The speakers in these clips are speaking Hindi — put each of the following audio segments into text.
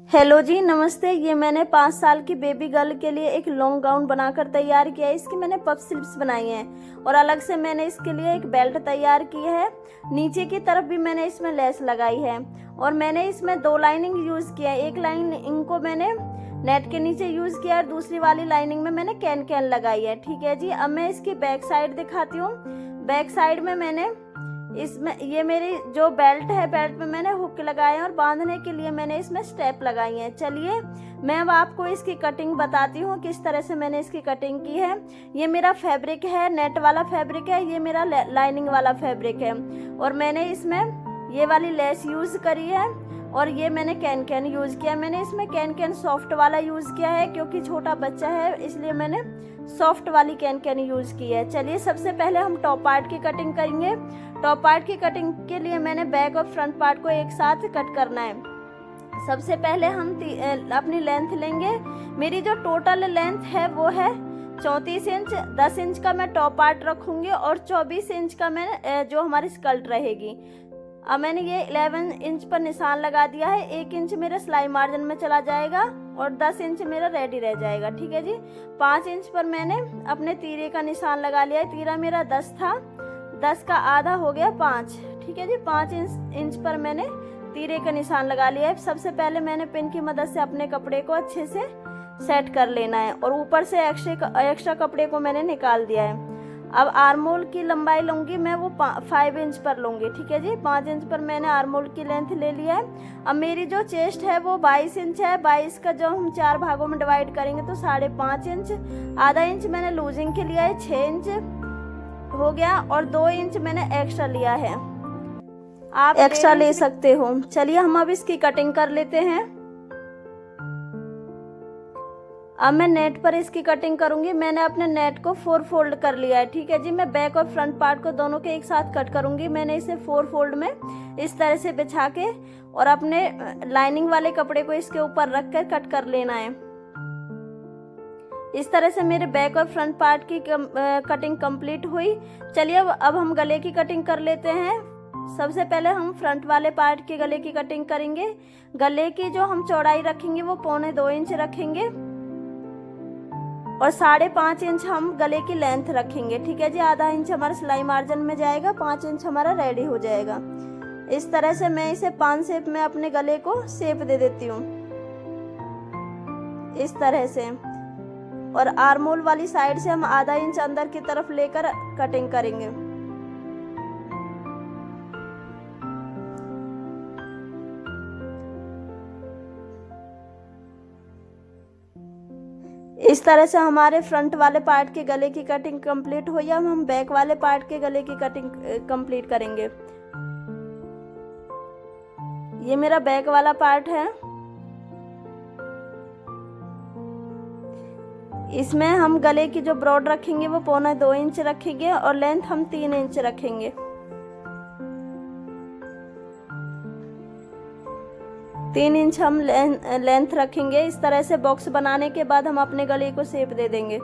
हेलो जी, नमस्ते। ये मैंने 5 साल की बेबी गर्ल के लिए एक लॉन्ग गाउन बनाकर तैयार किया है। इसकी मैंने पफ स्लीव्स बनाई हैं और अलग से मैंने इसके लिए एक बेल्ट तैयार की है। नीचे की तरफ भी मैंने इसमें लेस लगाई है और मैंने इसमें 2 लाइनिंग यूज़ किया है। एक लाइनिंग को मैंने नेट के नीचे यूज़ किया और दूसरी वाली लाइनिंग में मैंने कैन कैन लगाई है। ठीक है जी। अब मैं इसकी बैक साइड दिखाती हूँ। बैक साइड में मैंने इसमें ये मेरी जो बेल्ट है, बेल्ट में मैंने हुक लगाए हैं और बांधने के लिए मैंने इसमें स्टेप लगाई हैं। चलिए मैं अब आपको इसकी कटिंग बताती हूँ किस तरह से मैंने इसकी कटिंग की है। ये मेरा फैब्रिक है, नेट वाला फैब्रिक है, ये मेरा लाइनिंग वाला फैब्रिक है और मैंने इसमें ये वाली लेस यूज़ करी है और ये मैंने कैन कैन यूज़ किया। मैंने इसमें कैन कैन सॉफ्ट वाला यूज़ किया है क्योंकि छोटा बच्चा है, इसलिए मैंने सॉफ्ट वाली कैन कैन यूज़ की है। चलिए सबसे पहले हम टॉप पार्ट की कटिंग करेंगे। टॉप पार्ट की कटिंग के लिए मैंने बैक और फ्रंट पार्ट को एक साथ कट करना है। सबसे पहले हम अपनी लेंथ लेंगे। मेरी जो टोटल लेंथ है वो है 34 इंच। 10 इंच का मैं टॉप पार्ट रखूँगी और 24 इंच का मैं जो हमारी स्कर्ट रहेगी। अब मैंने ये 11 इंच पर निशान लगा दिया है। 1 इंच मेरे सिलाई मार्जिन में चला जाएगा और 10 इंच मेरा रेडी रह जाएगा। ठीक है जी। 5 इंच पर मैंने अपने तीरे का निशान लगा लिया है। तीरा मेरा 10 था, 10 का आधा हो गया 5। ठीक है जी। 5 इंच पर मैंने तीरे का निशान लगा लिया है। सबसे पहले मैंने पिन की मदद से अपने कपड़े को अच्छे से सेट कर लेना है और ऊपर से एक्स्ट्रा कपड़े को मैंने निकाल दिया है। अब आर्मोल की लंबाई लूँगी मैं, वो 5 इंच पर लूँगी। ठीक है जी। 5 इंच पर मैंने आर्मोल की लेंथ ले लिया है। अब मेरी जो चेस्ट है वो 22 इंच है। 22 का जो हम 4 भागों में डिवाइड करेंगे तो 5.5 इंच। आधा इंच मैंने लूजिंग के लिया है, 6 इंच हो गया और 2 इंच मैंने एक्स्ट्रा लिया है। आप एक्स्ट्रा ले सकते हो। चलिए हम अब इसकी कटिंग कर लेते हैं। अब मैं नेट पर इसकी कटिंग करूंगी। मैंने अपने नेट को 4 फोल्ड कर लिया है। ठीक है जी। मैं बैक और फ्रंट पार्ट को दोनों के एक साथ कट करूंगी। मैंने इसे 4 फोल्ड में इस तरह से बिछा के और अपने लाइनिंग वाले कपड़े को इसके ऊपर रख कर कट कर लेना है। इस तरह से मेरे बैक और फ्रंट पार्ट की कटिंग कंप्लीट हुई। चलिए अब हम गले की कटिंग कर लेते हैं। सबसे पहले हम फ्रंट वाले पार्ट के गले की कटिंग करेंगे। गले की जो हम चौड़ाई रखेंगे वो 1.25 इंच रखेंगे और 5.5 इंच हम गले की लेंथ रखेंगे। ठीक है जी। आधा इंच हमारा सिलाई मार्जिन में जाएगा, 5 इंच हमारा रेडी हो जाएगा। इस तरह से मैं इसे 5 शेप में अपने गले को शेप दे देती हूँ इस तरह से। और आर्मोल वाली साइड से हम आधा इंच अंदर की तरफ लेकर कटिंग करेंगे। इस तरह से हमारे फ्रंट वाले पार्ट के गले की कटिंग कंप्लीट हुई। अब हम बैक वाले पार्ट के गले की कटिंग कंप्लीट करेंगे। ये मेरा बैक वाला पार्ट है। इसमें हम गले की जो ब्रॉड रखेंगे वो 1.25 इंच रखेंगे और लेंथ हम 3 इंच रखेंगे। 3 इंच हम लेंथ रखेंगे। इस तरह से बॉक्स बनाने के बाद हम अपने गले को शेप दे देंगे।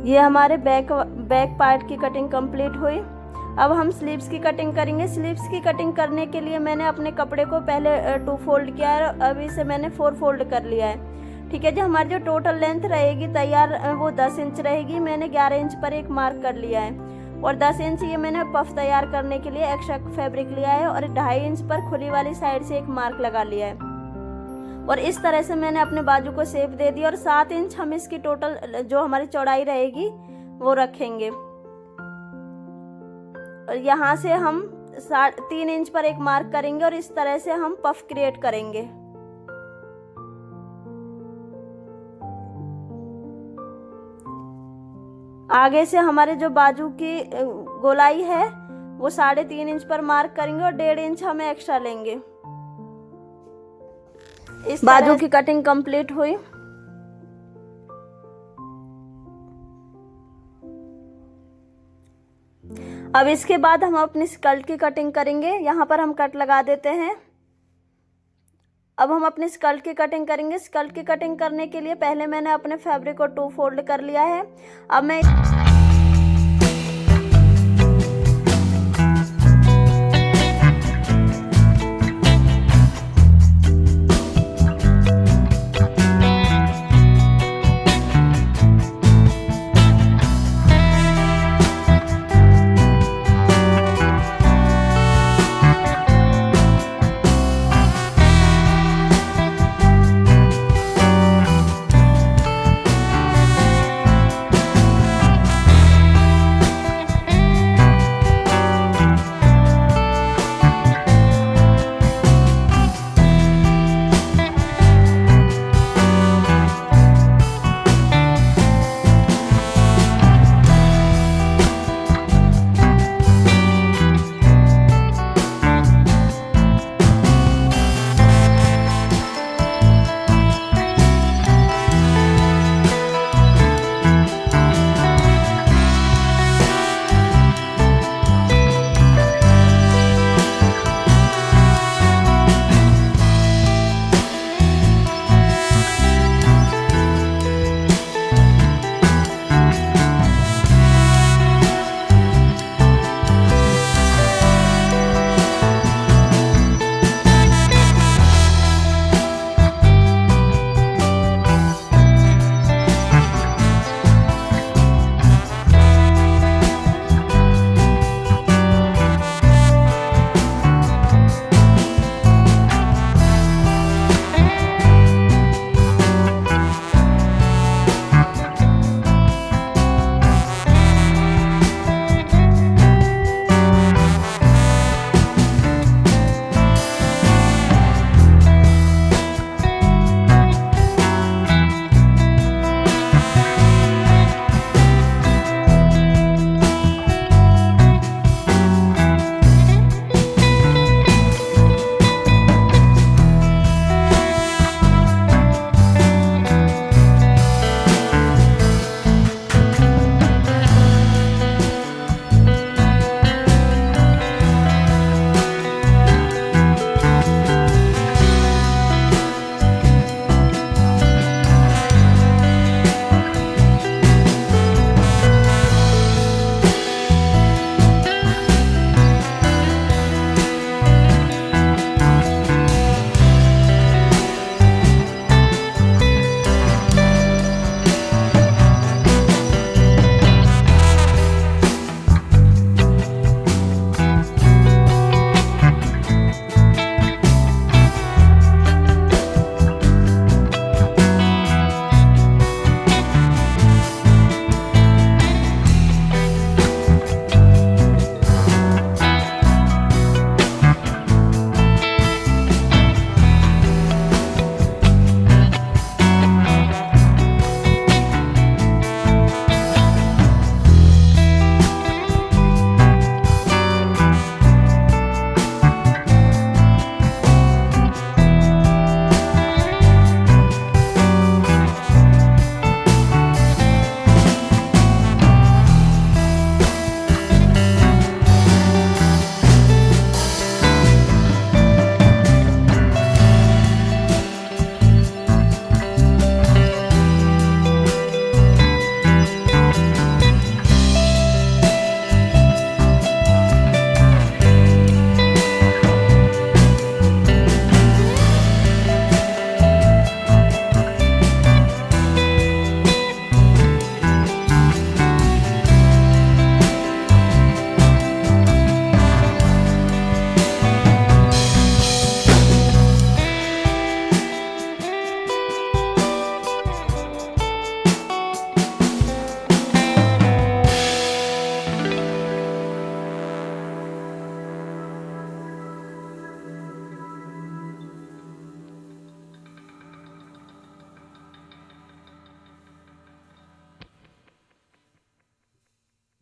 ये हमारे बैक पार्ट की कटिंग कंप्लीट हुई। अब हम स्लीव्स की कटिंग करेंगे। स्लीव्स की कटिंग करने के लिए मैंने अपने कपड़े को पहले 2 फोल्ड किया है, अब इसे मैंने 4 फोल्ड कर लिया है। ठीक है जी। हमारी जो टोटल लेंथ रहेगी तैयार वो 10 इंच रहेगी। मैंने 11 इंच पर एक मार्क कर लिया है और 10 इंच ये मैंने पफ तैयार करने के लिए एक्स्ट्रा फैब्रिक लिया है और 2.5 इंच पर खुली वाली साइड से एक मार्क लगा लिया है और इस तरह से मैंने अपने बाजू को शेप दे दी। और 7 इंच हम इसकी टोटल जो हमारी चौड़ाई रहेगी वो रखेंगे और यहाँ से हम 3 इंच पर एक मार्क करेंगे और इस तरह से हम पफ क्रिएट करेंगे। आगे से हमारे जो बाजू की गोलाई है वो 3.5 इंच पर मार्क करेंगे और 1.5 इंच हमें एक्स्ट्रा लेंगे। इस बाजू की कटिंग कंप्लीट हुई। अब इसके बाद हम अपनी स्कर्ट की कटिंग करेंगे। यहाँ पर हम कट लगा देते हैं। अब हम अपनी स्कर्ट की कटिंग करेंगे। स्कर्ट की कटिंग करने के लिए पहले मैंने अपने फैब्रिक को 2 फोल्ड कर लिया है। अब मैं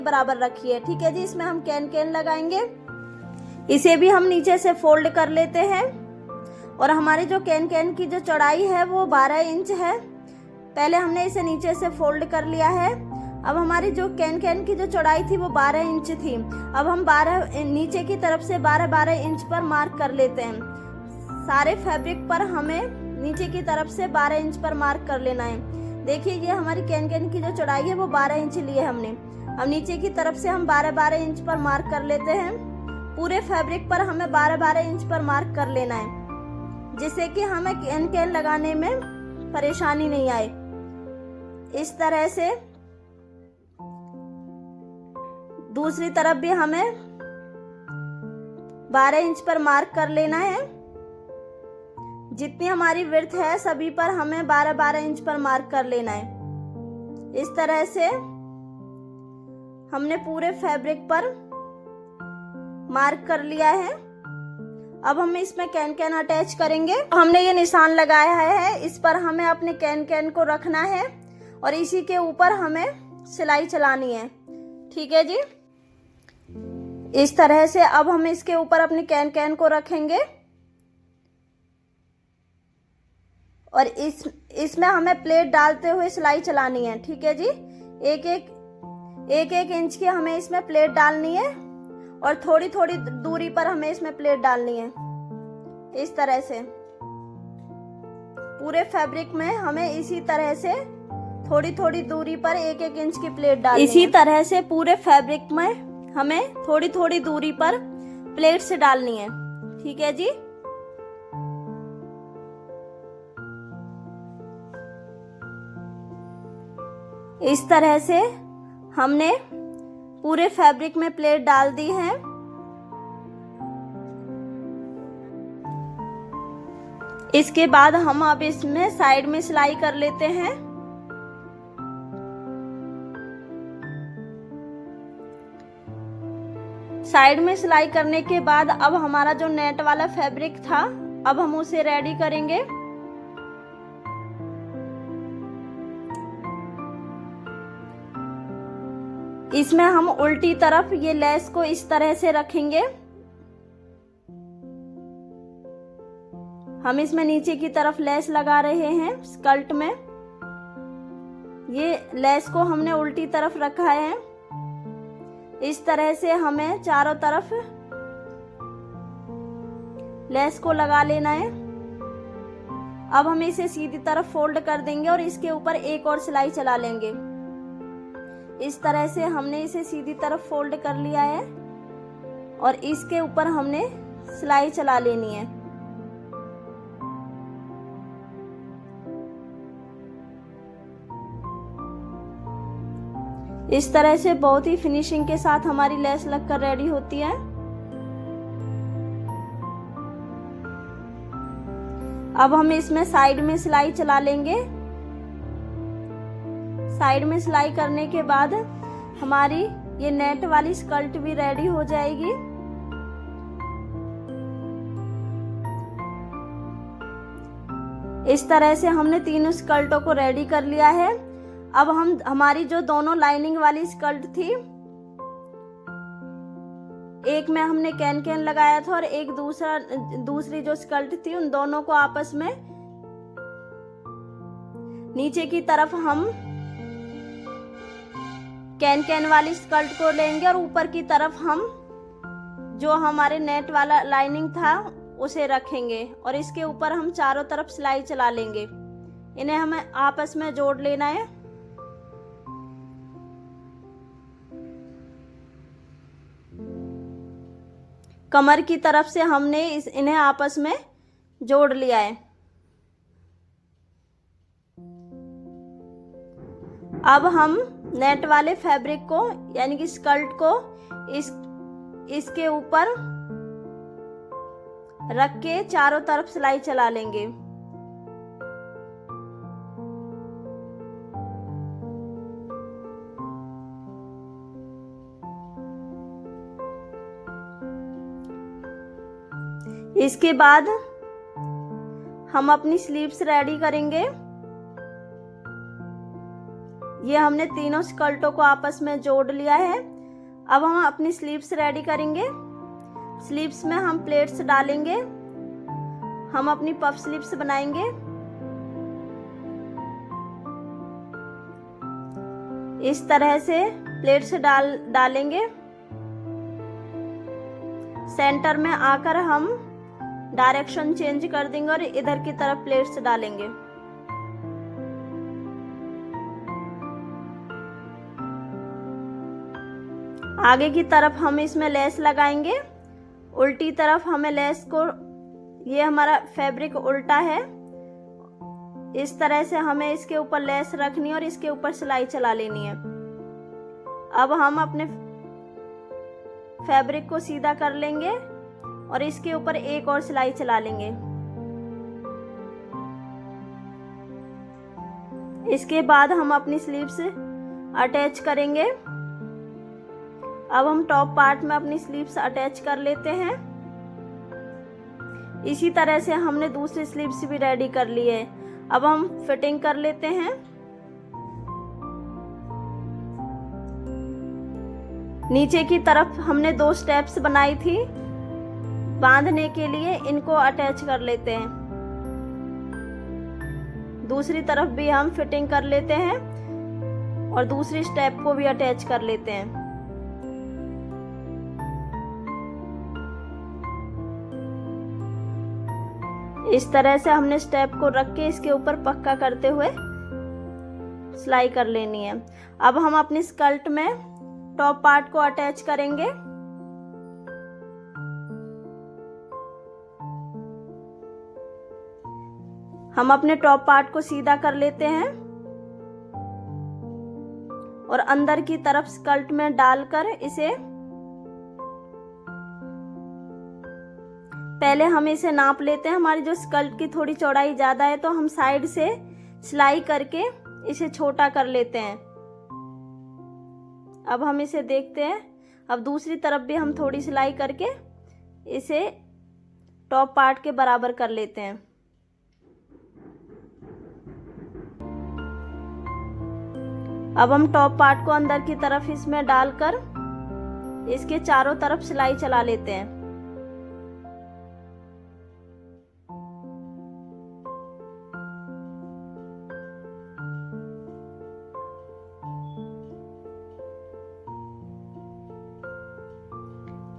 बराबर रखी है। ठीक है जी, इसमें हम कैन लगाएंगे। इसे भी हम नीचे से फोल्ड कर लेते हैं और हमारी जो कैन की जो चौड़ाई है वो 12 इंच है। पहले हमने इसे नीचे से फोल्ड कर लिया है। अब हमारी जो कैन की जो चौड़ाई थी वो 12 इंच थी। अब हम 12 नीचे की तरफ से 12 इंच पर मार्क कर लेते हैं। सारे फैब्रिक पर हमें नीचे की तरफ से 12 इंच पर मार्क कर लेना है। देखिए ये हमारी कैन की जो चौड़ाई है वो 12 इंच ली है हमने। अब नीचे की तरफ से हम 12 इंच पर मार्क कर लेते हैं। पूरे फैब्रिक पर हमें 12 इंच पर मार्क कर लेना है, जिससे कि हमें कैन लगाने में परेशानी नहीं आए। इस तरह से दूसरी तरफ भी हमें 12 इंच पर मार्क कर लेना है। जितनी हमारी विड्थ है सभी पर हमें 12 इंच पर मार्क कर लेना है। इस तरह से हमने पूरे फैब्रिक पर मार्क कर लिया है। अब हम इसमें कैन अटैच करेंगे। हमने ये निशान लगाया है, इस पर हमें अपने कैन को रखना है और इसी के ऊपर हमें सिलाई चलानी है। ठीक है जी, इस तरह से अब हम इसके ऊपर अपनी कैन को रखेंगे और इसमें हमें प्लेट डालते हुए सिलाई चलानी है। ठीक है जी, एक इंच की हमें इसमें प्लेट डालनी है और थोड़ी दूरी पर हमें इसमें प्लेट डालनी है। इस तरह से पूरे फैब्रिक में हमें इसी तरह से थोड़ी दूरी पर एक इंच की प्लेट डालनी है। इसी तरह से पूरे फैब्रिक में हमें थोड़ी दूरी पर प्लेट से डालनी है। ठीक है जी, इस तरह से हमने पूरे फैब्रिक में प्लेट डाल दी है। इसके बाद हम अब इसमें साइड में सिलाई कर लेते हैं। साइड में सिलाई करने के बाद अब हमारा जो नेट वाला फैब्रिक था अब हम उसे रेडी करेंगे। इसमें हम उल्टी तरफ ये लेस को इस तरह से रखेंगे। हम इसमें नीचे की तरफ लेस लगा रहे हैं स्कर्ट में। ये लेस को हमने उल्टी तरफ रखा है। इस तरह से हमें चारों तरफ लेस को लगा लेना है। अब हम इसे सीधी तरफ फोल्ड कर देंगे और इसके ऊपर एक और सिलाई चला लेंगे। इस तरह से हमने इसे सीधी तरफ फोल्ड कर लिया है और इसके ऊपर हमने सिलाई चला लेनी है। इस तरह से बहुत ही फिनिशिंग के साथ हमारी लेस लगकर रेडी होती है। अब हम इसमें साइड में सिलाई चला लेंगे। साइड में सिलाई करने के बाद हमारी ये नेट वाली स्कर्ट भी रेडी हो जाएगी। इस तरह से हमने तीनों स्कर्टों को रेडी कर लिया है। अब हमारी जो दोनों लाइनिंग वाली स्कर्ट थी, एक में हमने कैन लगाया था और एक दूसरी जो स्कर्ट थी, उन दोनों को आपस में नीचे की तरफ हम कैन वाली स्कर्ट को लेंगे और ऊपर की तरफ हम जो हमारे नेट वाला लाइनिंग था उसे रखेंगे और इसके ऊपर हम चारों तरफ सिलाई चला लेंगे। इन्हें हमें आपस में जोड़ लेना है। कमर की तरफ से हमने इन्हें आपस में जोड़ लिया है। अब हम नेट वाले फैब्रिक को यानी कि स्कर्ट को इसके ऊपर रख के चारों तरफ सिलाई चला लेंगे। इसके बाद हम अपनी स्लीव्स रेडी करेंगे। ये हमने तीनों स्कर्टों को आपस में जोड़ लिया है। अब हम अपनी स्लीव्स रेडी करेंगे। स्लीव्स में हम प्लेट्स डालेंगे। हम अपनी पफ स्लीव्स बनाएंगे। इस तरह से प्लेट्स डालेंगे। सेंटर में आकर हम डायरेक्शन चेंज कर देंगे और इधर की तरफ प्लेट्स डालेंगे। आगे की तरफ हम इसमें लेस लगाएंगे। उल्टी तरफ हमें लेस को, ये हमारा फैब्रिक उल्टा है, इस तरह से हमें इसके ऊपर लेस रखनी है और इसके ऊपर सिलाई चला लेनी है। अब हम अपने फैब्रिक को सीधा कर लेंगे और इसके ऊपर एक और सिलाई चला लेंगे। इसके बाद हम अपनी स्लीव्स अटैच करेंगे। अब हम टॉप पार्ट में अपनी स्लीव्स अटैच कर लेते हैं। इसी तरह से हमने दूसरी स्लीव्स भी रेडी कर ली है। अब हम फिटिंग कर लेते हैं। नीचे की तरफ हमने 2 स्टेप्स बनाई थी बांधने के लिए, इनको अटैच कर लेते हैं। दूसरी तरफ भी हम फिटिंग कर लेते हैं और दूसरी स्टेप को भी अटैच कर लेते हैं। इस तरह से हमने स्टेप को रख के इसके ऊपर पक्का करते हुए सिलाई कर लेनी है। अब हम अपनी स्कर्ट में टॉप पार्ट को अटैच करेंगे। हम अपने टॉप पार्ट को सीधा कर लेते हैं और अंदर की तरफ स्कर्ट में डालकर इसे, पहले हम इसे नाप लेते हैं। हमारी जो स्कर्ट की थोड़ी चौड़ाई ज्यादा है तो हम साइड से सिलाई करके इसे छोटा कर लेते हैं। अब हम इसे देखते हैं। अब दूसरी तरफ भी हम थोड़ी सिलाई करके इसे टॉप पार्ट के बराबर कर लेते हैं। अब हम टॉप पार्ट को अंदर की तरफ इसमें डालकर इसके चारों तरफ सिलाई चला लेते हैं।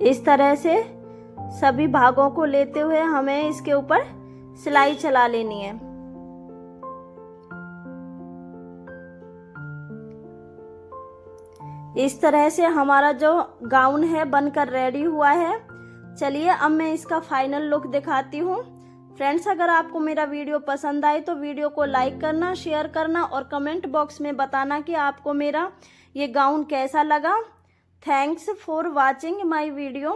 इस तरह से सभी भागों को लेते हुए हमें इसके ऊपर सिलाई चला लेनी है। इस तरह से हमारा जो गाउन है बनकर रेडी हुआ है। चलिए अब मैं इसका फाइनल लुक दिखाती हूँ। फ्रेंड्स, अगर आपको मेरा वीडियो पसंद आए तो वीडियो को लाइक करना, शेयर करना और कमेंट बॉक्स में बताना कि आपको मेरा ये गाउन कैसा लगा। Thanks for watching my video.